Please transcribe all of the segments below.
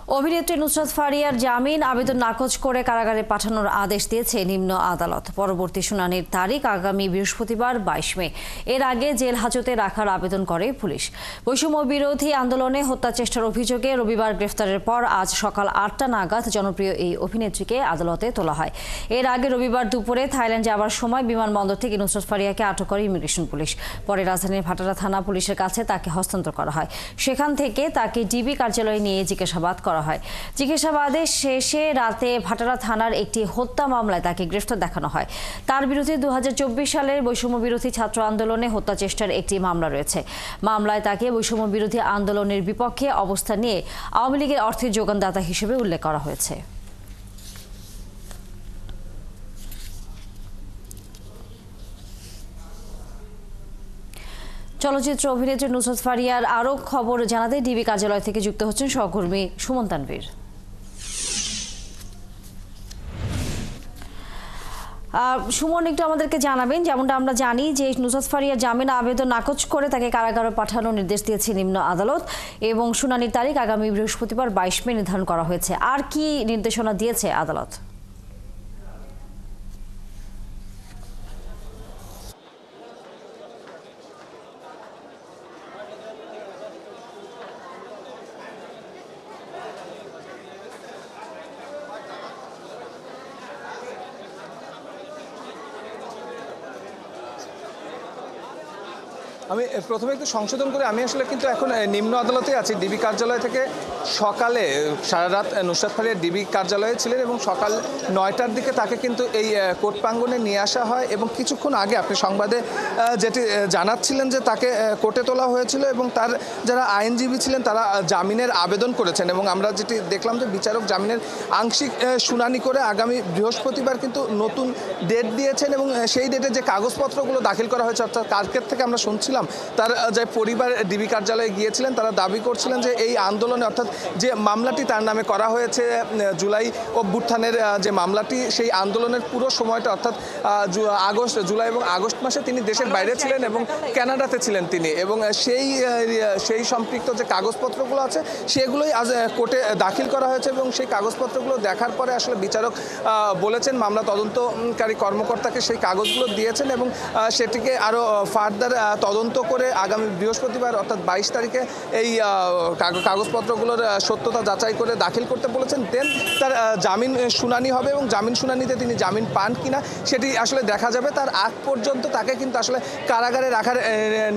অভিনেত্রী নুসরাত ফারিয়ার জামিন আবেদন নাকচ করে কারাগারে পাঠানোর আদেশ দিয়েছে নিম্ন আদালত। পরবর্তী শুনানির তারিখ আগামী বৃহস্পতিবার 22 মে। এর আগে জেল হাজতে রাখার আবেদন করে পুলিশ। বৈষম্য বিরোধী আন্দোলনে হত্যা চেষ্টার অভিযোগে রবিবার গ্রেফতারের পর আজ সকাল 8টা নাগাদ জনপ্রিয় এই অভিনেত্রীকে আদালতে তোলা হয়। এর আগে রবিবার দুপুরে থাইল্যান্ড যাওয়ার সময় বিমানবন্দর থেকে নুসরাত ফারিয়াকে আটক করে ইমিগ্রেশন পুলিশ। পরে রাজধানীর ভাটারা থানা পুলিশের কাছে তাকে হস্তান্তর করা হয়। সেখান থেকে তাকে ডিবি কার্যালয়ে নিয়ে জিজ্ঞাসাবাদ করা হয়। জিজ্ঞাসাবাদের শেষে রাতে ভাটারা থানার একটি হত্যা মামলায় তাকে গ্রেফতার দেখানো হয়। তার বিরুদ্ধে 2024 সালের বৈষম্য বিরোধী ছাত্র আন্দোলনে হত্যা চেষ্টার একটি মামলা রয়েছে। মামলায় তাকে বৈষম্য বিরোধী আন্দোলনের বিপক্ষে অবস্থান নিয়ে আওয়ামী লীগের অর্থের যোগানদাতা হিসেবে উল্লেখ করা হয়েছে। চলচ্চিত্র অভিনেত্রী নুসরাত ফারিয়ার আরও খবর জানাতে ডিবি কার্যালয় থেকে যুক্ত হচ্ছেন সহকর্মী সুমন তানভীর। সুমন, একটু আমাদেরকে জানাবেন, যেমনটা আমরা জানি যে নুসরাত ফারিয়ার জামিন আবেদন নাকচ করে তাকে কারাগারে পাঠানোর নির্দেশ দিয়েছে নিম্ন আদালত এবং শুনানির তারিখ আগামী বৃহস্পতিবার 22 মে নির্ধারণ করা হয়েছে। আর কি নির্দেশনা দিয়েছে আদালত? আমি প্রথমে একটু সংশোধন করে আমি আসলে কিন্তু এখন নিম্ন আদালতে আছি। ডিবি কার্যালয় থেকে সকালে সারা রাত নুসরাত ফারিয়া ডিবি কার্যালয়ে ছিলেন এবং সকাল 9টার দিকে তাকে কিন্তু এই কোর্ট প্রাঙ্গণে নিয়ে আসা হয় এবং কিছুক্ষণ আগে আপনি সংবাদে যেটি জানাচ্ছিলেন যে তাকে কোর্টে তোলা হয়েছিল এবং তার যারা আইনজীবী ছিলেন তারা জামিনের আবেদন করেছেন এবং আমরা যেটি দেখলাম যে বিচারক জামিনের আংশিক শুনানি করে আগামী বৃহস্পতিবার কিন্তু নতুন ডেট দিয়েছেন এবং সেই ডেটে যে কাগজপত্রগুলো দাখিল করা হয়েছে, অর্থাৎ কালকের থেকে আমরা শুনছিলাম তার যে পরিবার ডিবি কার্যালয়ে গিয়েছিলেন তারা দাবি করছিলেন যে এই আন্দোলনে, অর্থাৎ যে মামলাটি তার নামে করা হয়েছে জুলাই অভ্যুত্থানের যে মামলাটি, সেই আন্দোলনের পুরো সময়টা অর্থাৎ জুলাই এবং আগস্ট মাসে তিনি দেশের বাইরে ছিলেন এবং কানাডাতে ছিলেন তিনি, এবং সেই সম্পৃক্ত যে কাগজপত্রগুলো আছে সেগুলোই আজ কোর্টে দাখিল করা হয়েছে এবং সেই কাগজপত্রগুলো দেখার পরে আসলে বিচারক বলেছেন, মামলা তদন্তকারী কর্মকর্তাকে সেই কাগজগুলো দিয়েছেন এবং সেটিকে আরও ফার্দার তদন্ত করে আগামী বৃহস্পতিবার অর্থাৎ 22 তারিখে এই কাগজপত্রগুলোর সত্যতা যাচাই করে দাখিল করতে বলেছেন। দেন তার জামিন শুনানি হবে এবং জামিন শুনানিতে তিনি জামিন পান কিনা সেটি আসলে দেখা যাবে। তার আগ পর্যন্ত তাকে কিন্তু আসলে কারাগারে রাখার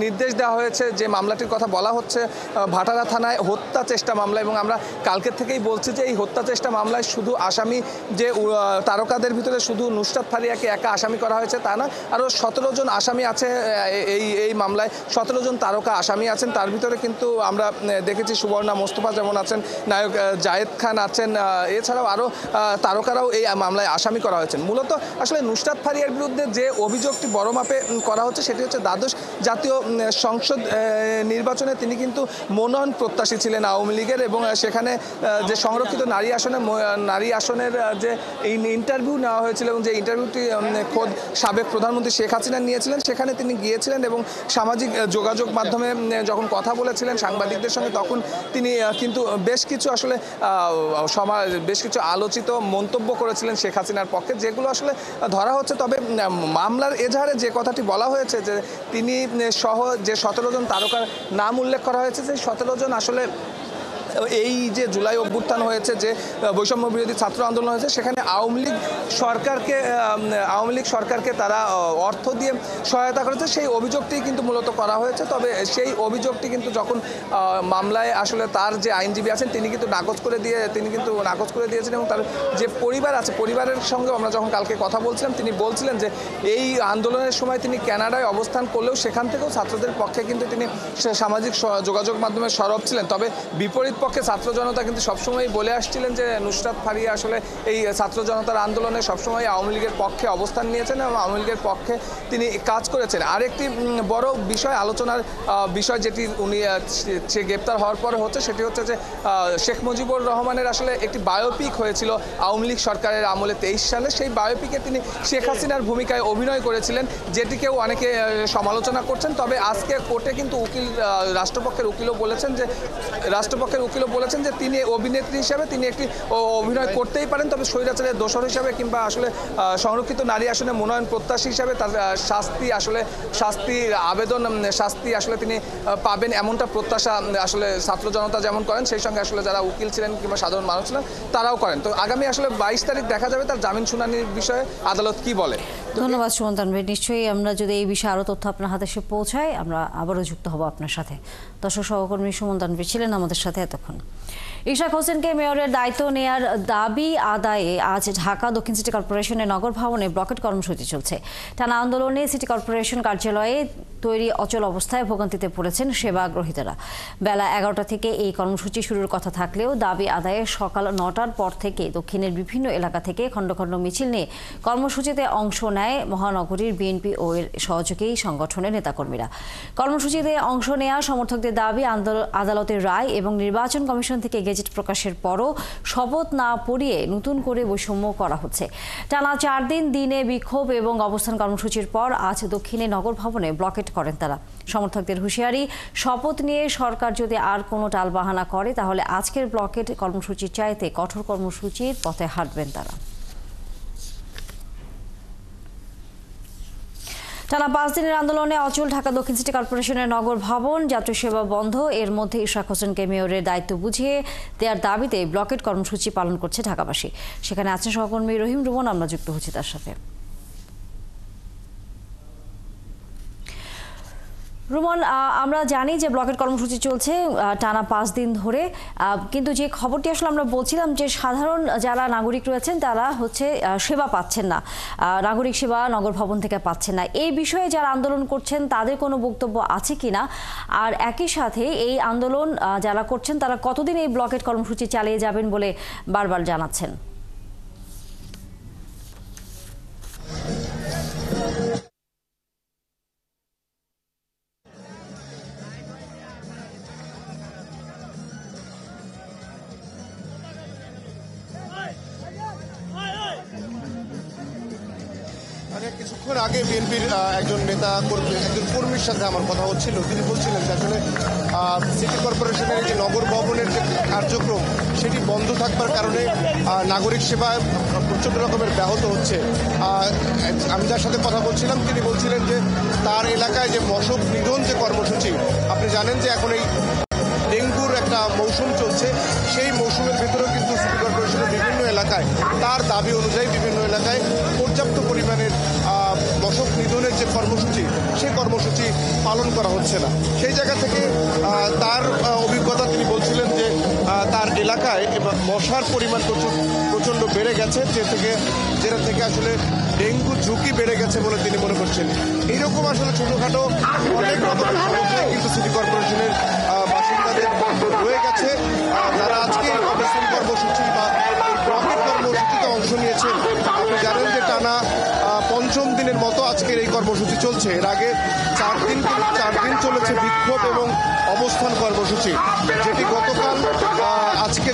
নির্দেশ দেওয়া হয়েছে। যে মামলাটির কথা বলা হচ্ছে ভাটারা থানায় হত্যা চেষ্টা মামলা, এবং আমরা কালকের থেকেই বলছি যে এই হত্যা চেষ্টা মামলায় শুধু আসামি যে তারকাদের ভিতরে শুধু নুসরাত ফারিয়াকে একা আসামি করা হয়েছে তা না, আরও 17 জন আসামি আছে। এই মামলায় 17 জন তারকা আসামি আছেন। তার ভিতরে কিন্তু আমরা দেখেছি সুবর্ণা মোস্তফা যেমন আছেন, নায়ক জায়েদ খান আছেন, এছাড়াও আরও তারকারাও এই মামলায় আসামি করা হয়েছেন। মূলত আসলে নুসরাত ফারিয়ার বিরুদ্ধে যে অভিযোগটি বড় মাপে করা হচ্ছে সেটি হচ্ছে দ্বাদশ জাতীয় সংসদ নির্বাচনে তিনি কিন্তু মনোনয়ন প্রত্যাশী ছিলেন আওয়ামী লীগের, এবং সেখানে যে সংরক্ষিত নারী আসনের যে ইন্টারভিউ নেওয়া হয়েছিল এবং যে ইন্টারভিউটি খোদ সাবেক প্রধানমন্ত্রী শেখ হাসিনা নিয়েছিলেন, সেখানে তিনি গিয়েছিলেন এবং সামাজিক যোগাযোগ মাধ্যমে যখন কথা বলেছিলেন সাংবাদিকদের সঙ্গে, তখন তিনি কিন্তু বেশ কিছু আলোচিত মন্তব্য করেছিলেন শেখ হাসিনার পক্ষে, যেগুলো আসলে ধরা হচ্ছে। তবে মামলার এজাহারে যে কথাটি বলা হয়েছে যে তিনি সহ যে 17 জন তারকার নাম উল্লেখ করা হয়েছে, যে 17 জন আসলে এই যে জুলাই অভ্যুত্থান হয়েছে, যে বৈষম্য বিরোধী ছাত্র আন্দোলন হয়েছে, সেখানে আওয়ামী লীগ সরকারকে তারা অর্থ দিয়ে সহায়তা করেছে, সেই অভিযোগটি কিন্তু মূলত করা হয়েছে। তবে সেই অভিযোগটি কিন্তু যখন মামলায় আসলে তার যে আইনজীবী আছেন তিনি কিন্তু নাকচ করে দিয়েছেন এবং তার যে পরিবার আছে, পরিবারের সঙ্গে আমরা যখন কালকে কথা বলছিলাম তিনি বলছিলেন যে এই আন্দোলনের সময় তিনি কানাডায় অবস্থান করলেও সেখান থেকেও ছাত্রদের পক্ষে কিন্তু তিনি সামাজিক যোগাযোগ মাধ্যমে সরব ছিলেন। তবে বিপরীত পক্ষে ছাত্র জনতা কিন্তু সবসময় বলে আসছিলেন যে নুসরাত ফারিয়া আসলে এই ছাত্র জনতার আন্দোলনে সবসময় আওয়ামী লীগের পক্ষে অবস্থান নিয়েছেন এবং আওয়ামী লীগের পক্ষে তিনি কাজ করেছেন। আরেকটি বড় বিষয়, আলোচনার বিষয় যেটি সে গ্রেপ্তার হওয়ার পরে হচ্ছে, সেটি হচ্ছে যে শেখ মুজিবুর রহমানের আসলে একটি বায়োপিক হয়েছিল আওয়ামী লীগ সরকারের আমলে 23 সালে। সেই বায়োপিকে তিনি শেখ হাসিনার ভূমিকায় অভিনয় করেছিলেন, যেটিকেও অনেকে সমালোচনা করছেন। তবে আজকে কোর্টে কিন্তু রাষ্ট্রপক্ষের উকিলও বলেছেন যে রাষ্ট্রপক্ষের উকিল উকিলও বলেছেন যে তিনি অভিনেত্রী হিসাবে তিনি একটি অভিনয় করতেই পারেন, তবে স্বৈরাচারের দোষর হিসাবে কিংবা আসলে সংরক্ষিত নারী আসনে মনোনয়ন প্রত্যাশী হিসাবে তার শাস্তির আবেদন আসলে তিনি পাবেন এমনটা প্রত্যাশা আসলে ছাত্র জনতা যেমন করেন, সেই সঙ্গে আসলে যারা উকিল ছিলেন কিংবা সাধারণ মানুষ ছিলেন তারাও করেন। তো আগামী আসলে 22 তারিখ দেখা যাবে তার জামিন শুনানির বিষয়ে আদালত কি বলে। ধন্যবাদ সুমন তানভীর। নিশ্চয়ই আমরা যদি এই বিষয়ে আরও তথ্য আপনার হাতে এসে পৌঁছায় আমরা আবারও যুক্ত হব আপনার সাথে। দর্শক সহকর্মী সুমন তানভীর ছিলেন আমাদের সাথে এতক্ষণ। ইশরাক হোসেনকে মেয়রের দায়িত্ব নেয়ার দাবি আদায়ে আজ ঢাকা দক্ষিণ সিটি কর্পোরেশনের নগর ভবনে ব্লকেট কর্মসূচি চলছে। টানা আন্দোলনে সিটি কর্পোরেশন কার্যালয়ে তৈরি অচল অবস্থায় ভোগান্তিতে পড়েছেন সেবা গ্রহীতারা। বেলা 11টা থেকে এই কর্মসূচি শুরুর কথা থাকলেও দাবি আদায়ে সকাল 9টার পর থেকে দক্ষিণের বিভিন্ন এলাকা থেকে খণ্ড খণ্ড মিছিল নিয়ে কর্মসূচিতে অংশ নেয় মহানগরীর বিএনপি ও এর সহযোগী সংগঠনের নেতাকর্মীরা। কর্মসূচিতে অংশ নেওয়া সমর্থকদের দাবি আদালতের রায় এবং নির্বাচন কমিশন থেকে গেজেট প্রকাশের পরও শপথ না পড়িয়ে নতুন করে বৈষম্য করা হচ্ছে। টানা 4 দিন দিনে বিক্ষোভ এবং অবস্থান কর্মসূচির পর আজ দক্ষিণে নগর ভবনে ব্লকেট করেন তারা। সমর্থকদের হুঁশিয়ারি, শপথ নিয়ে সরকার যদি আর কোনো টালবাহানা করে তাহলে আজকের ব্লকেট কর্মসূচির চাইতে কঠোর কর্মসূচির পথে হাঁটবেন তারা। টানা 5 দিনের আন্দোলনে অচল ঢাকা দক্ষিণ সিটি কর্পোরেশনের নগর ভবন, যাত্রী সেবা বন্ধ। এর মধ্যে ইশরাক হোসেনকে মেয়রের দায়িত্ব বুঝিয়ে দেওয়ার দাবিতে ব্লকেট কর্মসূচি পালন করছে ঢাকাবাসী। সেখানে আছেন সহকর্মী রহিম রুমন, আমরা যুক্ত হচ্ছি তার সাথে। রুমন, আমরা জানি যে ব্লকেট কর্মসূচি চলছে টানা 5 দিন ধরে, কিন্তু যে খবরটি আসলে আমরা বলছিলাম যে সাধারণ যারা নাগরিক রয়েছেন তারা সেবা পাচ্ছেন না, নাগরিক সেবা নগর ভবন থেকে পাচ্ছেন না। এই বিষয়ে যারা আন্দোলন করছেন তাদের কোনো বক্তব্য আছে কিনা, আর একই সাথে এই আন্দোলন যারা করছেন তারা কতদিন এই ব্লকেট কর্মসূচি চালিয়ে যাবেন বলে বারবার জানাচ্ছেন? কিছুক্ষণ আগে বিএনপির একজন কর্মীর সাথে আমার কথা হচ্ছিল। তিনি বলছিলেন যে আসলে সিটি কর্পোরেশনের যে নগর ভবনের যে কার্যক্রম সেটি বন্ধ থাকবার কারণে নাগরিক সেবা প্রচণ্ড রকমের ব্যাহত হচ্ছে। আমি যার সাথে কথা বলছিলাম তিনি বলছিলেন যে তার এলাকায় যে মশক নিধন যে কর্মসূচি, আপনি জানেন যে এখন এই ডেঙ্গুর একটা মৌসুম চলছে, সেই মৌসুমের ভিতরেও কিন্তু সিটি কর্পোরেশনের বিভিন্ন এলাকায় তার দাবি অনুযায়ী বিভিন্ন এলাকায় পর্যাপ্ত পরিমাণের মশক নিধনের যে কর্মসূচি সেই কর্মসূচি পালন করা হচ্ছে না। সেই জায়গা থেকে তার অভিজ্ঞতা তিনি বলছিলেন যে তার এলাকায় মশার পরিমাণ প্রচণ্ড বেড়ে গেছে, যেটা থেকে আসলে ডেঙ্গু ঝুঁকি বেড়ে গেছে বলে তিনি মনে করছেন। এইরকম আসলে ছোটোখাটো অনেক রকমের সমস্যা কিন্তু সিটি কর্পোরেশনের বাসিন্দাদের রয়ে গেছে। যারা আজকে অবস্থান কর্মসূচি বা এই ব্লকেট কর্মসূচিতে অংশ নিয়েছেন, আপনি জানেন যে টানা 5ম দিনের মতো আজকের এই কর্মসূচি চলছে। এর আগে 4 দিন চলেছে বিক্ষোভ এবং অবস্থান কর্মসূচি, যেটি গতকাল আজকে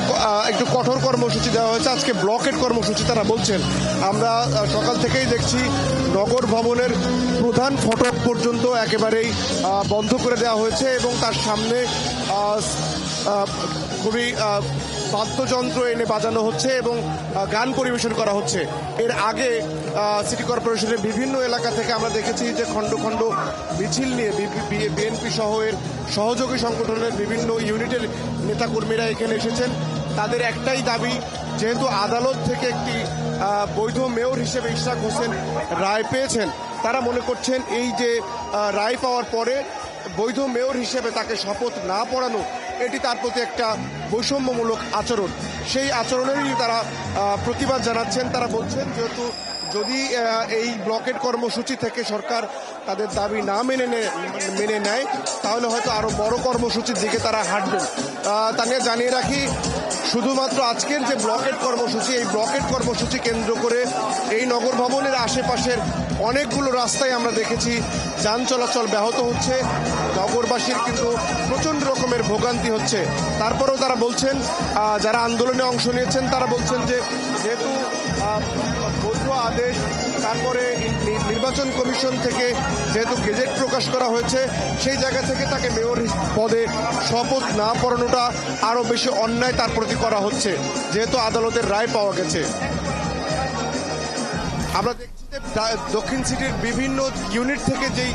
একটু কঠোর কর্মসূচি দেওয়া হয়েছে। আজকে ব্লকেট কর্মসূচি তারা বলছেন। আমরা সকাল থেকেই দেখছি নগর ভবনের প্রধান ফটক পর্যন্ত একেবারেই বন্ধ করে দেওয়া হয়েছে এবং তার সামনে খুবই বাদ্যযন্ত্র এনে বাজানো হচ্ছে এবং গান পরিবেশন করা হচ্ছে। এর আগে সিটি কর্পোরেশনের বিভিন্ন এলাকা থেকে আমরা দেখেছি যে খণ্ড খণ্ড মিছিল নিয়ে বিএনপি সহ এর সহযোগী সংগঠনের বিভিন্ন ইউনিটের নেতাকর্মীরা এখানে এসেছেন। তাদের একটাই দাবি, যেহেতু আদালত থেকে একটি বৈধ মেয়র হিসেবে ইশরাক হোসেন রায় পেয়েছেন, তারা মনে করছেন এই যে রায় পাওয়ার পরে বৈধ মেয়র হিসেবে তাকে শপথ না পড়ানো এটি তার প্রতি একটা বৈষম্যমূলক আচরণ। সেই আচরণেরই তারা প্রতিবাদ জানাচ্ছেন। তারা বলছেন যেহেতু যদি এই ব্লকেট কর্মসূচি থেকে সরকার তাদের দাবি না মেনে নেয় তাহলে হয়তো আরও বড় কর্মসূচির দিকে তারা হাঁটবেন। তা নিয়ে জানিয়ে রাখি, শুধুমাত্র আজকের যে ব্লকেট কর্মসূচি, এই ব্লকেট কর্মসূচি কেন্দ্র করে এই নগর ভবনের আশেপাশের অনেকগুলো রাস্তায় আমরা দেখেছি যান চলাচল ব্যাহত হচ্ছে, নগরবাসীর কিন্তু প্রচণ্ড রকমের ভোগান্তি হচ্ছে। তারপরেও তারা বলছেন, যারা আন্দোলনে অংশ নিয়েছেন তারা বলছেন যে যেহেতু বৈধ আদেশ, তারপরে নির্বাচন কমিশন থেকে যেহেতু গেজেট প্রকাশ করা হয়েছে, সেই জায়গা থেকে তাকে মেয়র পদে শপথ না পড়ানোটা আরও বেশি অন্যায় তার প্রতি করা হচ্ছে, যেহেতু আদালতের রায় পাওয়া গেছে। আমরা দেখছি যে দক্ষিণ সিটির বিভিন্ন ইউনিট থেকে যেই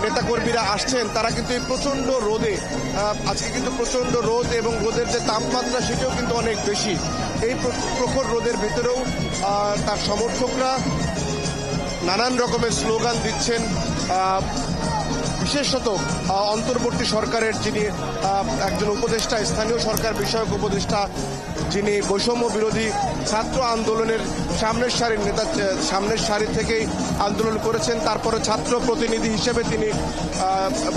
নেতাকর্মীরা আসছেন তারা কিন্তু এই প্রচণ্ড রোদে, আজকে কিন্তু প্রচণ্ড রোদ এবং রোদের যে তাপমাত্রা সেটাও কিন্তু অনেক বেশি। এই প্রখর রোদের ভেতরেও তার সমর্থকরা নানান রকমের স্লোগান দিচ্ছেন। বিশেষত অন্তর্বর্তী সরকারের যিনি একজন উপদেষ্টা, স্থানীয় সরকার বিষয়ক উপদেষ্টা, যিনি বৈষম্য বিরোধী ছাত্র আন্দোলনের সামনের সারি থেকেই আন্দোলন করেছেন, তারপরে ছাত্র প্রতিনিধি হিসেবে তিনি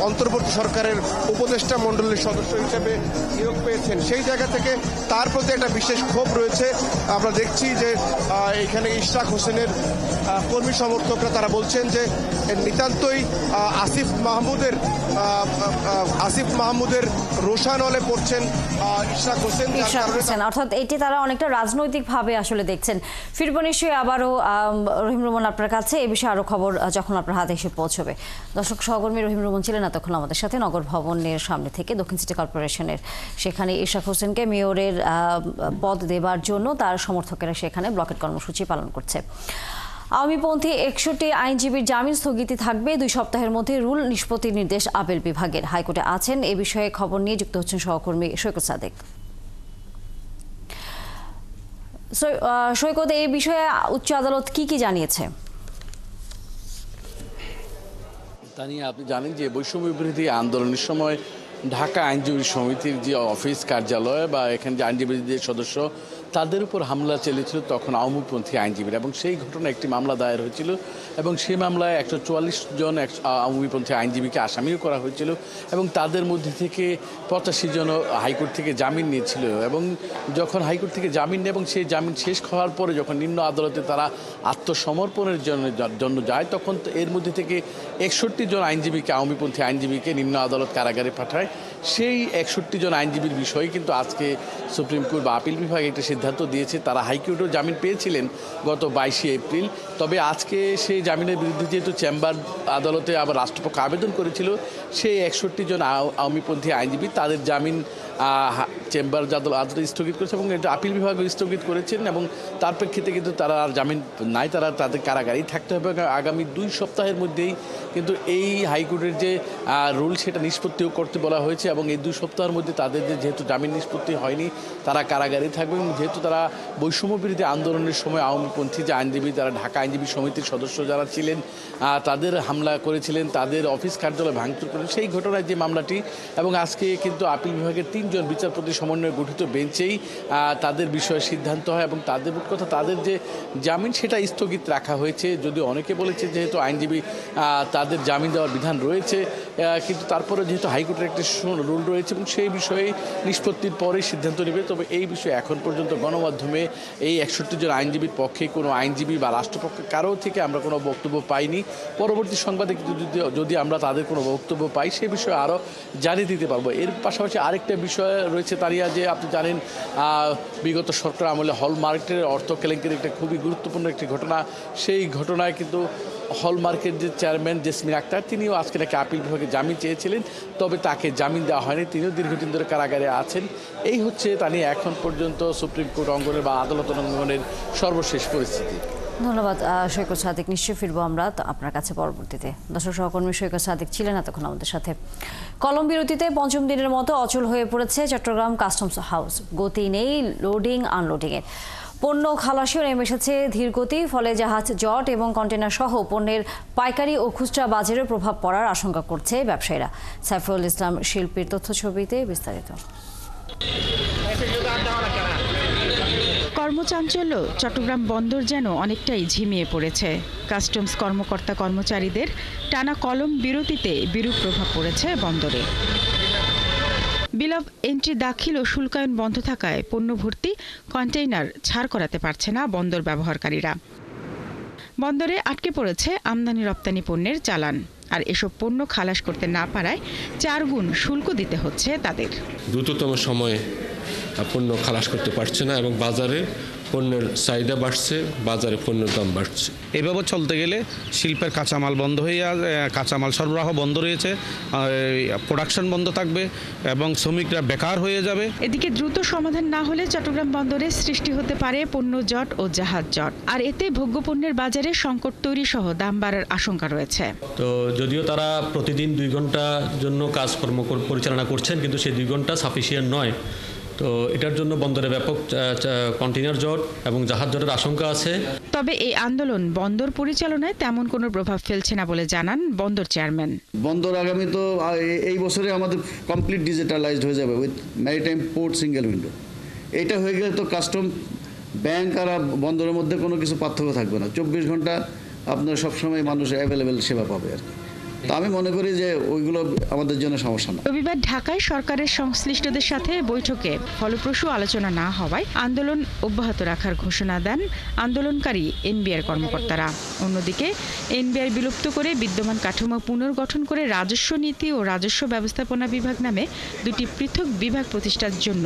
অন্তর্বর্তী সরকারের উপদেষ্টা মণ্ডলীর সদস্য হিসেবে নিয়োগ পেয়েছেন। সেই জায়গা থেকে তার প্রতি একটা বিশেষ ক্ষোভ রয়েছে। আমরা দেখছি যে এখানে ইশরাক হোসেনের কর্মী সমর্থকরা তারা বলছেন যে নিতান্তই আসিফ মাহমুদের রোশানলে পড়ছেন ইশরাক হোসেন। অর্থাৎ এটি তারা অনেকটা রাজনৈতিকভাবে আসলে দেখছেন। ফিরবো নিশ্চয়ই আবারও রহিম রুমন আপনার কাছে এ বিষয়ে আরও খবর যখন আপনার হাতে এসে পৌঁছবে। দর্শক, সহকর্মী রহিম রুমন ছিলেন এতক্ষণ আমাদের সাথে নগর ভবনের সামনে থেকে, দক্ষিণ সিটি কর্পোরেশনের। সেখানে ইশরাক হোসেনকে মেয়রের পদ দেবার জন্য তার সমর্থকেরা সেখানে ব্লকেট কর্মসূচি পালন করছে। আওয়ামীপন্থী 61 আইনজীবীর জামিন স্থগিত থাকবে 2 সপ্তাহের মধ্যে, রুল নিষ্পত্তির নির্দেশ আপিল বিভাগের। হাইকোর্টে আছেন এ বিষয়ে খবর নিয়ে যুক্ত হচ্ছেন সহকর্মী সৈকত সাদেক। সৈকত, এই বিষয়ে উচ্চ আদালত কি জানিয়েছে? তানিয়া, আপনি জানেন যে বৈষম্য বিরোধী আন্দোলনের সময় ঢাকা আইনজীবী সমিতির যে অফিস কার্যালয় বা এখানে যে আইনজীবীদের সদস্য তাদের উপর হামলা চালিয়েছিল তখন আওয়ামীপন্থী আইনজীবীরা, এবং সেই ঘটনায় একটি মামলা দায়ের হয়েছিল এবং সেই মামলায় 144 জন আওয়ামীপন্থী আইনজীবীকে আসামিও করা হয়েছিল এবং তাদের মধ্যে থেকে 85 জন হাইকোর্ট থেকে জামিন নিয়েছিল। এবং যখন হাইকোর্ট থেকে জামিন নেয় এবং সেই জামিন শেষ হওয়ার পরে যখন নিম্ন আদালতে তারা আত্মসমর্পণের জন্য যায়, তখন এর মধ্যে থেকে 61 জন আওয়ামীপন্থী আইনজীবীকে নিম্ন আদালত কারাগারে পাঠায়। সেই 61 জন আইনজীবীর বিষয়ে কিন্তু আজকে সুপ্রিম কোর্ট বা আপিল বিভাগ একটা সিদ্ধান্ত দিয়েছে। তারা হাইকোর্টেও জামিন পেয়েছিলেন গত 22 এপ্রিল, তবে আজকে সেই জামিনের বিরুদ্ধে যেহেতু চেম্বার আদালতে আবার রাষ্ট্রপক্ষ আবেদন করেছিল, সেই 61 জন আওয়ামীপন্থী আইনজীবী তাদের জামিন চেম্বার আদালত স্থগিত করেছে এবং এটা আপিল বিভাগও স্থগিত করেছেন এবং তার প্রেক্ষিতে কিন্তু তারা আর জামিন নাই, তাদের কারাগারেই থাকতে হবে। আগামী 2 সপ্তাহের মধ্যেই কিন্তু এই হাইকোর্টের যে রুল সেটা নিষ্পত্তিও করতে বলা হয়েছে এবং এই 2 সপ্তাহের মধ্যে তাদের যেহেতু জামিন নিষ্পত্তি হয়নি তারা কারাগারেই থাকবে এবং যেহেতু তারা বৈষম্য বিরোধী আন্দোলনের সময় আওয়ামীপন্থী যে আইনজীবী, তারা ঢাকা আইনজীবী সমিতির সদস্য যারা ছিলেন তাদের হামলা করেছিলেন, তাদের অফিস কার্যালয় ভাঙচুর করেন, সেই ঘটনায় যে মামলাটি, এবং আজকে কিন্তু আপিল বিভাগের 3 জন বিচারপতি সমন্বয়ে গঠিত বেঞ্চেই তাদের বিষয়ে সিদ্ধান্ত হয় এবং তাদের কথা তাদের যে জামিন সেটা স্থগিত রাখা হয়েছে। যদিও অনেকে বলেছে যেহেতু আইনজীবী তাদের জামিন দেওয়ার বিধান রয়েছে, কিন্তু তারপরে যেহেতু হাইকোর্টের একটি রুল রয়েছে এবং সেই বিষয়ে নিষ্পত্তির পরে সিদ্ধান্ত নেবে। তবে এই বিষয়ে এখন পর্যন্ত গণমাধ্যমে এই 61 জন আইনজীবীর পক্ষে কোনো আইনজীবী বা রাষ্ট্রপক্ষে কারো থেকে আমরা কোনো বক্তব্য পাইনি। পরবর্তী সংবাদে যদি আমরা তাদের কোনো বক্তব্য পাই সে বিষয়ে আরও জানিয়ে দিতে পারবো। এর পাশাপাশি আরেকটা বিষয় রয়েছে তারিয়া, যে আপনি জানেন বিগত সরকার আমলে হলমার্কের অর্থ কেলেঙ্কারির একটা খুবই গুরুত্বপূর্ণ একটি ঘটনা, সেই ঘটনায় কিন্তু হলমার্কের যে চেয়ারম্যান জেসমিন আক্তার তিনিও আজকে নাকি আপিল বিভাগে জামিন চেয়েছিলেন, তবে তাকে জামিন দেওয়া হয়নি, তিনিও দীর্ঘদিন ধরে কারাগারে আছেন। এই হচ্ছে তা নিয়ে এখন পর্যন্ত সুপ্রিম কোর্ট অঙ্গনের বা আদালত অঙ্গনের সর্বশেষ পরিস্থিতি। ধন্যবাদ সৈকত সাদেক। নিশ্চয়ই ফিরবো আমরা আপনার কাছে পরবর্তীতে। দর্শক, সহকর্মী সৈকত সাদেক ছিলেন এতক্ষণ আমাদের সাথে। কলম বিরতিতে 5ম দিনের মতো অচল হয়ে পড়েছে চট্টগ্রাম কাস্টমস হাউস। গতি নেই লোডিং আনলোডিংয়ের। পণ্য খালাসিও নেমে এসেছে ধীর গতি, ফলে জাহাজ, জট এবং কন্টেনার সহ পণ্যের পাইকারি ও খুচরা বাজারে প্রভাব পড়ার আশঙ্কা করছে ব্যবসায়ীরা। সাইফুল ইসলাম শিল্পীর তথ্য ছবিতে বিস্তারিত। কর্মচাঞ্চল্য, চট্টগ্রাম বন্দর যেন অনেকটাই ঝিমিয়ে পড়েছে। কাস্টমস কর্মকর্তা কর্মচারীদের টানা কলম বিরতিতে বিরূপ প্রভাব পড়েছে বন্দরে। বিল অব এন্ট্রি দাখিল ও শুল্কায়ন বন্ধ থাকায় পণ্য ভর্তি কন্টেইনার ছাড় করাতে পারছে না বন্দর ব্যবহারকারীরা। বন্দরে আটকে পড়েছে আমদানি রপ্তানি পণ্যের চালান, আর এসব পণ্য খালাস করতে না পারায় 4 গুণ শুল্ক দিতে হচ্ছে তাদের। দ্রুততম সময়ে পণ্য খালাস করতে পারছে না এবং বাজারে পণ্যের চাহিদা বাড়ছে, বাজারে পণ্যের দাম বাড়ছে। এভাবে চলতে গেলে শিল্পের কাঁচামাল বন্ধ হয়ে কাঁচামাল সরবরাহ বন্ধ রয়েছে, প্রোডাকশন বন্ধ থাকবে এবং শ্রমিকরা বেকার হয়ে যাবে। এদিকে দ্রুত সমাধান না হলে চট্টগ্রাম বন্দরে সৃষ্টি হতে পারে পণ্য জট ও জাহাজ জট, আর এতে ভোগ্যপণ্যের বাজারে সংকট তৈরি সহ দাম বাড়ার আশঙ্কা রয়েছে। তো যদিও তারা প্রতিদিন 2 ঘন্টার জন্য কাজকর্ম পরিচালনা করছেন, কিন্তু সেই 2 ঘন্টা সাফিসিয়েন্ট নয়। তো এটার জন্য বন্দরে ব্যাপক কন্টেইনার জট এবং জাহাজ জটের আশঙ্কা আছে। তবে এই আন্দোলন বন্দর পরিচালনায় তেমন কোনো প্রভাব ফেলছে না বলে জানান বন্দর চেয়ারম্যান। বন্দর আগামী তো এই বছরে আমাদের কমপ্লিট ডিজিটালাইজড হয়ে যাবে with maritime port single window. এটা হয়ে গেলে তো কাস্টম ব্যাংক আর বন্দরের মধ্যে কোনো কিছু পার্থক্য থাকবে না। 24 ঘন্টা আপনার সবসময় মানুষ অ্যাভেলেবেল সেবা পাবে আর কি। তো আমি মনে করি যে ওইগুলো আমাদের জন্য সমস্যা না। রবিবার ঢাকায় সরকারের সংশ্লিষ্টদের সাথে বৈঠকে ফলপ্রসূ আলোচনা না হওয়ায় আন্দোলন অব্যাহত রাখার ঘোষণা দেন আন্দোলনকারী এনবিআর কর্মকর্তারা। অন্যদিকে এনবিআর বিলুপ্ত করে বিদ্যমান কাঠামো পুনর্গঠন করে রাজস্ব নীতি ও রাজস্ব ব্যবস্থাপনা বিভাগ নামে 2টি পৃথক বিভাগ প্রতিষ্ঠার জন্য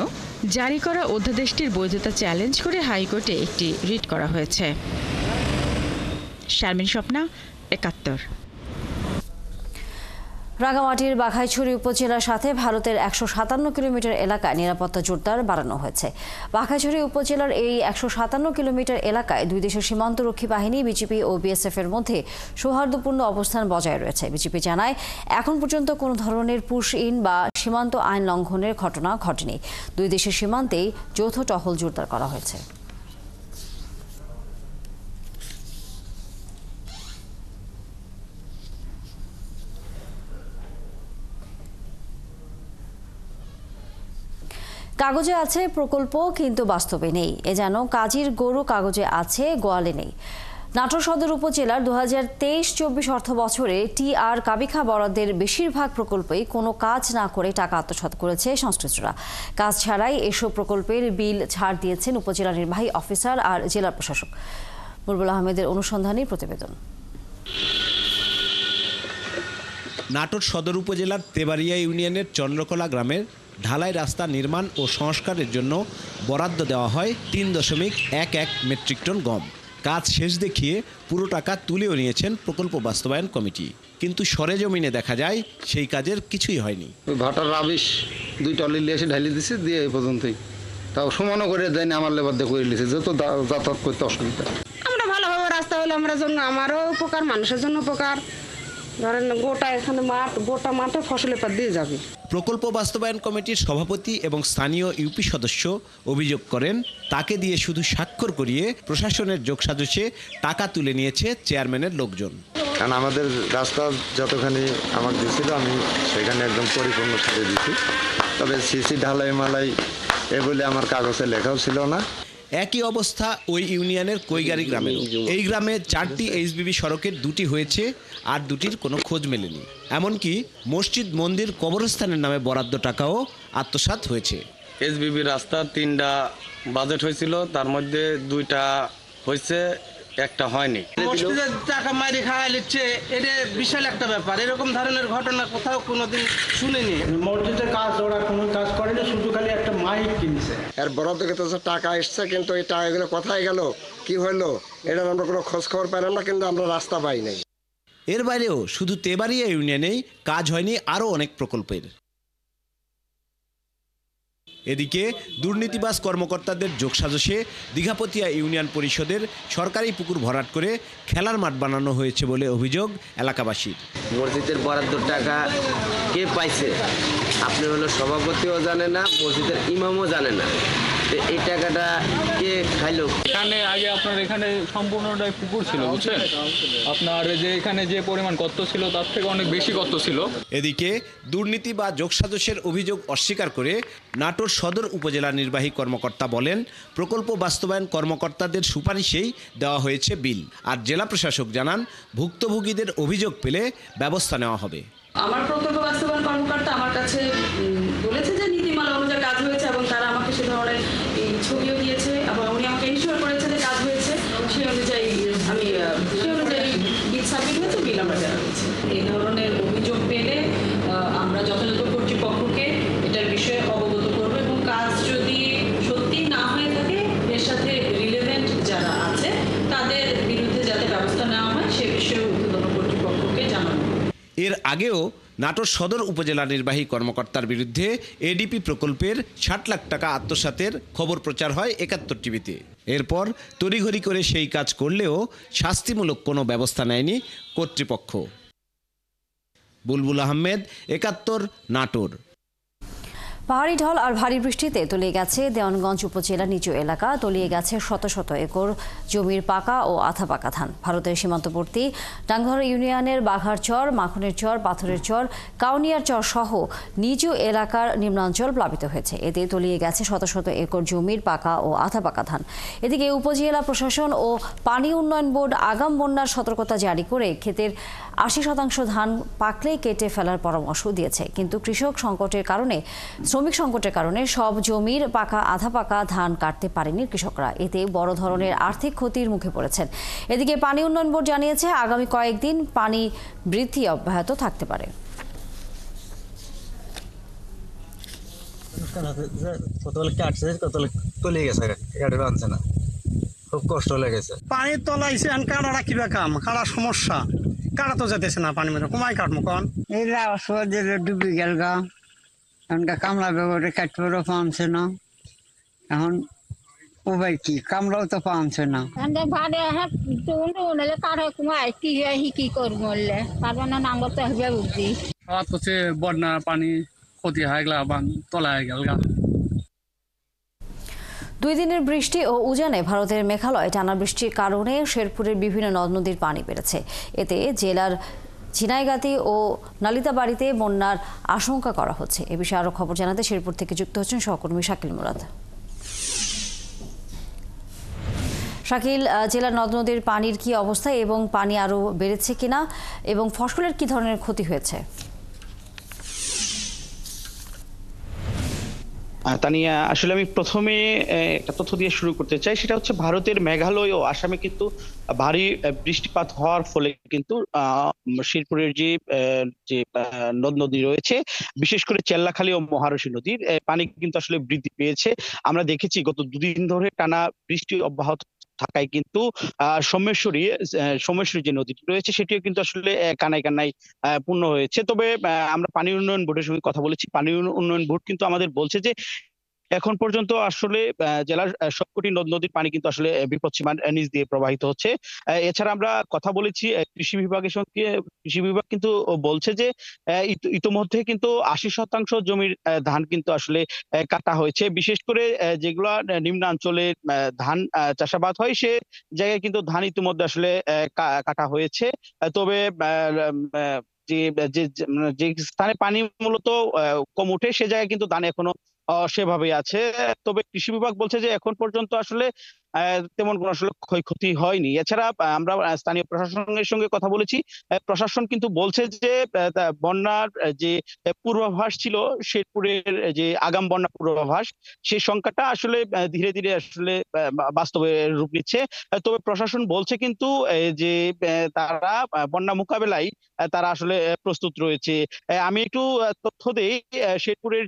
জারি করা অধ্যাদেশটির বৈধতা চ্যালেঞ্জ করে হাইকোর্টে একটি রিট করা হয়েছে। শারমিন স্বপ্না, 71। রাঙামাটির বাঘাইছড়ি উপজেলার সাথে ভারতের 157 কিলোমিটার এলাকায় নিরাপত্তা জোরদার বাড়ানো হয়েছে। বাঘাইছড়ি উপজেলার এই 157 কিলোমিটার এলাকায় 2 দেশের সীমান্তরক্ষী বাহিনী বিজিপি ও বিএসএফ এর মধ্যে সৌহার্দ্যপূর্ণ অবস্থান বজায় রয়েছে। বিজিপি জানায়, এখন পর্যন্ত কোনো ধরনের পুশ ইন বা সীমান্ত আইন লঙ্ঘনের ঘটনা ঘটেনি। 2 দেশের সীমান্তেই যৌথ টহল জোরদার করা হয়েছে। কাগজে আছে প্রকল্প, কিন্তু বাস্তবে নেই। এ যেন কাজীর গরু কাগজে আছে, গোয়ালে নেই। নাটোর সদর উপজেলার 2023-24 অর্থ বছরে টিআর কাবিখা বরাদ্দের বেশিরভাগ প্রকল্পেই কোনো কাজ না করে টাকা আত্মসাৎ করেছে সংশ্লিষ্টরা। কাজ ছাড়াই এসব প্রকল্পের বিল ছাড় দিয়েছেন উপজেলা নির্বাহী অফিসার আর জেলা প্রশাসক। বুলবুল আহমেদের অনুসন্ধানী প্রতিবেদন। নাটোর সদর উপজেলার তেবাড়িয়া ইউনিয়নের চন্দ্রকলা গ্রামের ঢালাই রাস্তা নির্মাণ ও সংস্কারের জন্য বরাদ্দ দেওয়া হয় 3.11 মেট্রিক টন গম। কাজ শেষ দেখিয়ে পুরো টাকা তুলেও নিয়েছেন প্রকল্প বাস্তবায়ন কমিটি, কিন্তু সরেজমিনে দেখা যায় সেই কাজের কিছুই হয়নি। ভাটার রাবিশ 2 টলি এসে ঢালি দিছে, দিয়ে এই পর্যন্তই, তাও সমানও করে দেয়নি, আমার লেবার দিয়ে করে নিয়েছে, যত যাতায়াত করতে অসুবিধা। আমরা ভালোভাবে রাস্তা হলে আমরা জন্য আমারও উপকার, মানুষের জন্য উপকার। ধরেন গোটা এখানে গোটা মাঠে ফসলের পর দিয়ে যাবে। প্রকল্প বাস্তবায়ন কমিটির সভাপতি এবং স্থানীয় ইউপি সদস্য অভিযোগ করেন, তাকে দিয়ে শুধু স্বাক্ষর করিয়ে প্রশাসনের যোগসাজশে টাকা তুলে নিয়েছে চেয়ারম্যানের লোকজন। কারণ আমাদের রাস্তা যতখানি আমাকে দিয়েছিল আমি সেখানে একদম পরিপূর্ণ ছেড়ে দিচ্ছি, তবে সিসি ঢালাই মালাই এ বলে আমার কাগজে লেখাও ছিল না। একই অবস্থা ওই ইউনিয়নের কৈগারি গ্রামের। এই গ্রামে 4টি এইচবিবি সড়কের 2টি হয়েছে, আর 2টির কোনো খোঁজ মেলেনি। এমনকি মসজিদ, মন্দির, কবরস্থানের নামে বরাদ্দ টাকাও আত্মসাৎ হয়েছে। এইচবিবি রাস্তা 3টা বাজেট হয়েছিল, তার মধ্যে 2টা হয়েছে, একটা হয়নি। মসজিদের টাকা মারি খাওয়া লিখছে, এটা বিশাল একটা ব্যাপার। এরকম ধরনের ঘটনা কোথাও কোনোদিন শুনিনি। মসজিদের কাজ ওরা কোনো কাজ করেনি, শুধু খালি একটা মাইক কিনছে। এর বরাদ্দ থেকে তো টাকা এসছে, কিন্তু এই টাকাগুলো কোথায় গেল, কি হলো, এটার আমরা কোনো খোঁজ খবর পাইলাম না, কিন্তু আমরা রাস্তা পাই নাই। এর বাইরেও শুধু তেবাড়িয়া ইউনিয়নেই কাজ হয়নি আরও অনেক প্রকল্পের। এদিকে দুর্নীতিবাজ কর্মকর্তাদের যোগসাজশে দীঘাপতিয়া ইউনিয়ন পরিষদের সরকারি পুকুর ভরাট করে খেলার মাঠ বানানো হয়েছে বলে অভিযোগ এলাকাবাসীর। মসজিদের বরাদ্দ টাকা কে পাইছে আপনি হলো সভাপতিও জানে না, মসজিদের ইমামও জানে না, এই টাকাটা কে খাইলো। এখানে আগে আপনার এখানে সম্পূর্ণটাই পুকুর ছিল, বুঝছেন, আপনার যে এখানে যে পরিমাণ গর্ত ছিল তার থেকে অনেক বেশি গর্ত ছিল। এদিকে দুর্নীতি বা যোগসাজশের অভিযোগ অস্বীকার করে নাটোর সদর উপজেলা নির্বাহী কর্মকর্তা বলেন, প্রকল্প বাস্তবায়ন কর্মকর্তাদের সুপারিশেই দেওয়া হয়েছে বিল। আর জেলা প্রশাসক জানান, ভুক্তভোগীদের অভিযোগ পেলে ব্যবস্থা নেওয়া হবে। আমার প্রকল্প বাস্তবায়ন কর্মকর্তা আমার কাছে বলেছে যে নীতিমালা অনুযায়ী কাজ হয়েছে, এবং তারা আমাকে সে ধরনের ছবিও দিয়েছে, এবং উনি আমাকে ইনশিওর করেছে যে কাজ হয়েছে। সেই অনুযায়ী বিল সাবমিট হয়েছে, বিল আমরা জানাচ্ছি। এই ধরনের অভিযোগ পেলে আমরা যথাযথ কর্তৃপক্ষকে এটার বিষয়ে অবগত করব এবং কাজ যদি সত্যি না হয়ে থাকে এর সাথে রিলেভেন্ট যারা আছে তাদের বিরুদ্ধে যাতে ব্যবস্থা নেওয়া হয় সে বিষয়ে ঊর্ধ্বতন কর্তৃপক্ষকে জানানো। এর আগেও নাটোর সদর উপজেলা নির্বাহী কর্মকর্তার বিরুদ্ধে এডিপি প্রকল্পের ৬০ লাখ টাকা আত্মসাতের খবর প্রচার হয় ৭১ টিভিতে। এরপর তড়িঘড়ি করে সেই কাজ করলেও শাস্তিমূলক কোনো ব্যবস্থা নেয়নি কর্তৃপক্ষ। বুলবুল আহমেদ, ৭১, নাটোর। পাহাড়ি ঢল আর ভারী বৃষ্টিতে তলিয়ে গেছে দেওয়ানগঞ্জ উপজেলার নিচু এলাকা, তলিয়ে গেছে শত শত একর জমির পাকা ও আধা পাকা ধান। ভারতের সীমান্তবর্তী ডাংধরা ইউনিয়নের বাঘারচর, মাখনের চর, পাথরের চর, কাউনিয়ার চর সহ নিচু এলাকার নিম্নাঞ্চল প্লাবিত হয়েছে। এতে তলিয়ে গেছে শত শত একর জমির পাকা ও আধা পাকা ধান। এদিকে উপজেলা প্রশাসন ও পানি উন্নয়ন বোর্ড আগাম বন্যার সতর্কতা জারি করে ক্ষেতের ৮০% ধান পাকলেই কেটে ফেলার পরামর্শ দিয়েছে। কিন্তু শ্রমিক সংকটের কারণে সব জমির পাকা আধা পাকা ধান কাটতে পারেনি কৃষকরা। এতে বড় ধরনের আর্থিক ক্ষতির মুখে পড়েছেন। এদিকে পানি উন্নয়ন বোর্ড জানিয়েছে আগামী কয়েকদিন পানি বৃদ্ধি অব্যাহত থাকতে পারে। খুব কষ্ট লেগেছে, পানির তলাইছে কাটাটা কিবা কাম কাটা সমস্যা, কাটা তো যেতেছে না, পানি মেরে কমাই কাটবো কন এই ডুবি গেল গা। এখনকার কামলা ব্যবহারে কাটতে পামছে না, এখন উপায় কি, কামলাও তো পামছে না। কি করবো বন্যা পানি ক্ষতি হয়ে গেল, তলায় গেল গা। 2 দিনের বৃষ্টি ও উজানে ভারতের মেঘালয় টানা বৃষ্টির কারণে শেরপুরের বিভিন্ন নদ নদীর পানি বেড়েছে। এতে জেলার ঝিনাইগাতি ও নালিতাবাড়িতে বন্যার আশঙ্কা করা হচ্ছে। এ বিষয়ে আরো খবর জানাতে শেরপুর থেকে যুক্ত হচ্ছেন সহকর্মী শাকিল মুরাদ। শাকিল, জেলার নদ নদীর পানির কি অবস্থা এবং পানি আরো বেড়েছে কিনা এবং ফসলের কি ধরনের ক্ষতি হয়েছে? তানিয়া, আসলে আমি প্রথমে একটা তথ্য দিয়ে শুরু করতে চাই, সেটা হচ্ছে ভারতের মেঘালয় ও আসামে কিন্তু ভারী বৃষ্টিপাত হওয়ার ফলে কিন্তু শেরপুরের যে নদ নদী রয়েছে, বিশেষ করে চেল্লাখালী ও মহারশী নদীর পানি কিন্তু আসলে বৃদ্ধি পেয়েছে। আমরা দেখেছি গত 2 দিন ধরে টানা বৃষ্টি অব্যাহত থাকায় কিন্তু সোমেশ্বরী যে নদীটি রয়েছে সেটিও কিন্তু আসলে কানায় কানায় পূর্ণ হয়েছে। তবে আমরা পানি উন্নয়ন বোর্ডের সঙ্গে কথা বলেছি, পানি উন্নয়ন বোর্ড কিন্তু আমাদের বলছে যে এখন পর্যন্ত আসলে জেলার সবকটি নদ নদীর পানি কিন্তু আসলে বিপদসীমার নিচ দিয়ে প্রবাহিত হচ্ছে। এছাড়া আমরা কথা বলেছি কৃষি বিভাগের সঙ্গে, কৃষি বিভাগ কিন্তু বলছে যে ইতোমধ্যে কিন্তু 80% জমির ধান কিন্তু আসলে কাটা হয়েছে। বিশেষ করে যেগুলা নিম্নাঞ্চলে ধান চাষাবাদ হয় সে জায়গায় কিন্তু ধান ইতিমধ্যে আসলে কাটা হয়েছে। তবে যে স্থানে পানি মূলত কম উঠে সে জায়গায় কিন্তু ধান এখনো সেভাবে আছে। তবে কৃষি বিভাগ বলছে যে এখন পর্যন্ত আসলে তেমন কোনো আসলে ক্ষয়ক্ষতি হয়নি। এছাড়া আমরা স্থানীয় প্রশাসনের সঙ্গে কথা বলেছি, প্রশাসন কিন্তু বলছে যে বন্যার যে পূর্বাভাস ছিল, শেরপুরের যে আগাম বন্যা পূর্বাভাস, সেই সংখ্যাটা আসলে ধীরে ধীরে আসলে বাস্তবে রূপ নিচ্ছে। তবে প্রশাসন বলছে কিন্তু যে তারা বন্যা মোকাবেলায় তারা আসলে প্রস্তুত রয়েছে। আমি একটু তথ্য দেই, শেরপুরের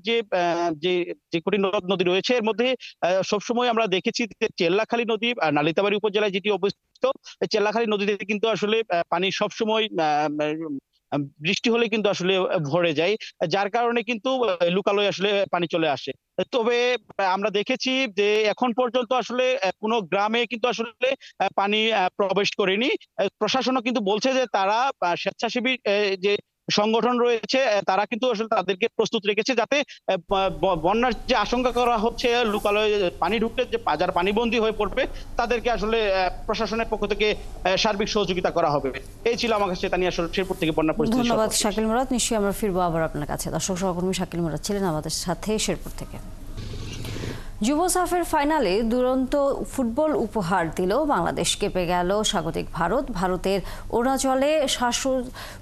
যে কটি নদ নদী রয়েছে এর মধ্যে সবসময় আমরা দেখেছি যে চেল্লাখালী নদী নালিতাবাড়ী উপজেলায় যেটি অবস্থিত, চেল্লাখালী নদীতে কিন্তু আসলে পানি সবসময় বৃষ্টি হলে কিন্তু আসলে ভরে যায়, যার কারণে কিন্তু লোকালয়ে আসলে পানি চলে আসে। তবে আমরা দেখেছি যে এখন পর্যন্ত আসলে কোনো গ্রামে কিন্তু আসলে পানি প্রবেশ করেনি। প্রশাসনও কিন্তু বলছে যে তারা স্বেচ্ছাসেবী যে সংগঠন রয়েছে তারা কিন্তু আসলে তাদেরকে প্রস্তুত রেখেছে, যাতে বন্যার যে আশঙ্কা করা হচ্ছে লোকালয়ে পানি ঢুকলে যে যারা পানিবন্দী হয়ে পড়বে তাদেরকে আসলে প্রশাসনের পক্ষ থেকে সার্বিক সহযোগিতা করা হবে। এই ছিল আমার কাছে তানিয়া শেরপুর থেকে বন্যা পরিস্থিতি। ধন্যবাদ শাকিল মুরাদ। নিশ্চয়ই আমরা ফিরবো আবার আপনার কাছে। দর্শক সহকর্মী শাকিল মুরাদ ছিলেন আমাদের সাথে শেরপুর থেকে। যুব সাফের ফাইনালে দুরন্ত ফুটবল উপহার দিল বাংলাদেশ। কেঁপে গেল স্বাগতিক ভারত। ভারতের অরুণাচলে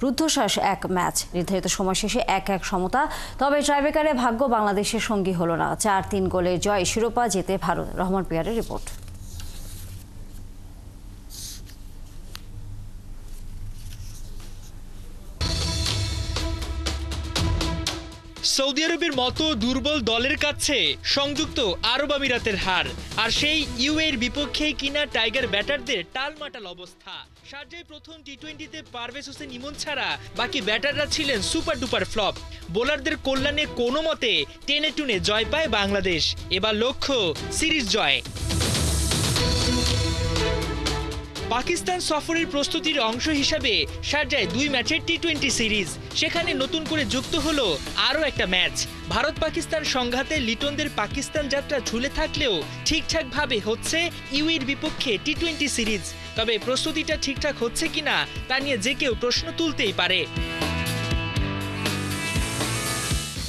রুদ্ধশ্বাস এক ম্যাচ, নির্ধারিত সময় শেষে 1-1 সমতা। তবে ট্রাইব্রেকারে ভাগ্য বাংলাদেশের সঙ্গী হলো না। 4-3 গোলের জয়, শিরোপা জেতে ভারত। রহমান পিয়ারের রিপোর্ট। সৌদি আরবের মতো দুর্বল দলের কাছে সংযুক্ত আরব আমিরাতের হার, আর সেই ইউএর বিপক্ষেই কিনা টাইগার ব্যাটারদের টালমাটাল অবস্থা। শারজায় প্রথম টি-20তে পারভেজ হোসেন ইমন ছাড়া বাকি ব্যাটাররা ছিলেন সুপার ডুপার ফ্লপ। বোলারদের কল্যাণে কোনো মতে টেনে টুনে জয় পায় বাংলাদেশ। এবার লক্ষ্য সিরিজ জয়। পাকিস্তান সফরের প্রস্তুতির অংশ হিসাবে শারজায় 2 ম্যাচের টি-20 সিরিজ, সেখানে নতুন করে যুক্ত হলো আরও একটা ম্যাচ। ভারত পাকিস্তান সংঘাতে লিটনদের পাকিস্তান যাত্রা ঝুলে থাকলেও ঠিকঠাকভাবে হচ্ছে ইউএর বিপক্ষে টি-20 সিরিজ। তবে প্রস্তুতিটা ঠিকঠাক হচ্ছে কিনা তা নিয়ে যে কেউ প্রশ্ন তুলতেই পারে।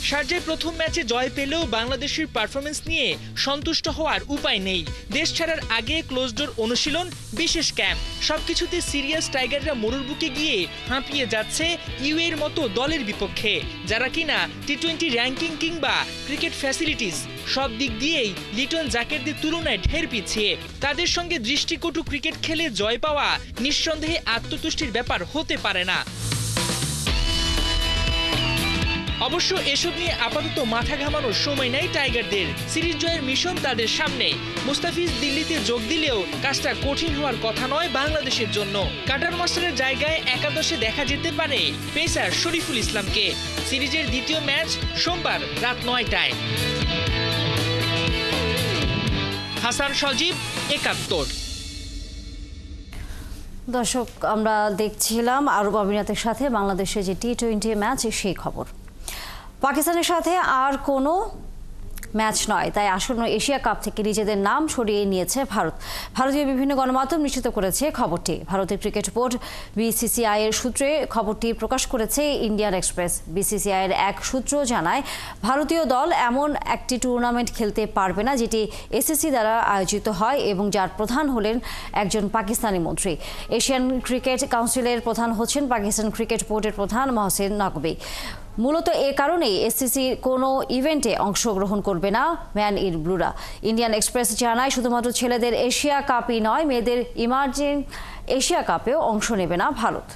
শারজায় প্রথম ম্যাচে জয় পেলেও বাংলাদেশের পারফরমেন্স নিয়ে সন্তুষ্ট হওয়ার উপায় নেই। দেশ ছাড়ার আগে ক্লোজ ডোর অনুশীলন, বিশেষ ক্যাম্প, সবকিছুতে সিরিয়াস টাইগাররা মরুর বুকে গিয়ে হাঁপিয়ে যাচ্ছে ইউএর মতো দলের বিপক্ষে, যারা কিনা টি-20 র্যাঙ্কিং কিংবা ক্রিকেট ফ্যাসিলিটিস সব দিক দিয়েই লিটন জাকেরদের তুলনায় ঢের পিছিয়ে। তাদের সঙ্গে দৃষ্টিকটু ক্রিকেট খেলে জয় পাওয়া নিঃসন্দেহে আত্মতুষ্টির ব্যাপার হতে পারে না। অবশ্য এসব নিয়ে আপাতত মাথা ঘামানোর সময় নাই টাইগারদের। সিরিজ জয়ের মিশন তাদের সামনে। মুস্তাফিজ দিল্লিতে যোগ দিলেও কাজটা কঠিন হওয়ার কথা নয় বাংলাদেশের জন্য। কাটার মাস্টারের জায়গায় একাদশে দেখা যেতে পারে পেসার শরীফুল ইসলামকে। সিরিজের দ্বিতীয় ম্যাচ সোমবার রাত 9টায়। হাসান সজীব, 71। দর্শক, আমরা দেখছিলাম আরব আমিরাতের সাথে বাংলাদেশের যে টি-20 ম্যাচ, সেই খবর। পাকিস্তানের সাথে আর কোনো ম্যাচ নয়, তাই আসন্ন এশিয়া কাপ থেকে নিজেদের নাম সরিয়ে নিয়েছে ভারত। ভারতীয় বিভিন্ন গণমাধ্যম নিশ্চিত করেছে খবরটি। ভারতের ক্রিকেট বোর্ড বিসিসিআই এর সূত্রে খবরটি প্রকাশ করেছে ইন্ডিয়ান এক্সপ্রেস। বিসিসিআই এর এক সূত্র জানায়, ভারতীয় দল এমন একটি টুর্নামেন্ট খেলতে পারবে না যেটি এসিসি দ্বারা আয়োজিত হয় এবং যার প্রধান হলেন একজন পাকিস্তানি মন্ত্রী। এশিয়ান ক্রিকেট কাউন্সিলের প্রধান হচ্ছেন পাকিস্তান ক্রিকেট বোর্ডের প্রধান মহসিন নকভি। মূলত এ কারণেই এসসিসি কোনো ইভেন্টে অংশগ্রহণ করবে না ম্যান ইন ব্লুরা। ইন্ডিয়ান এক্সপ্রেস জানায়, শুধুমাত্র ছেলেদের এশিয়া কাপই নয়, মেয়েদের ইমার্জিং এশিয়া কাপেও অংশ নেবে না ভারত।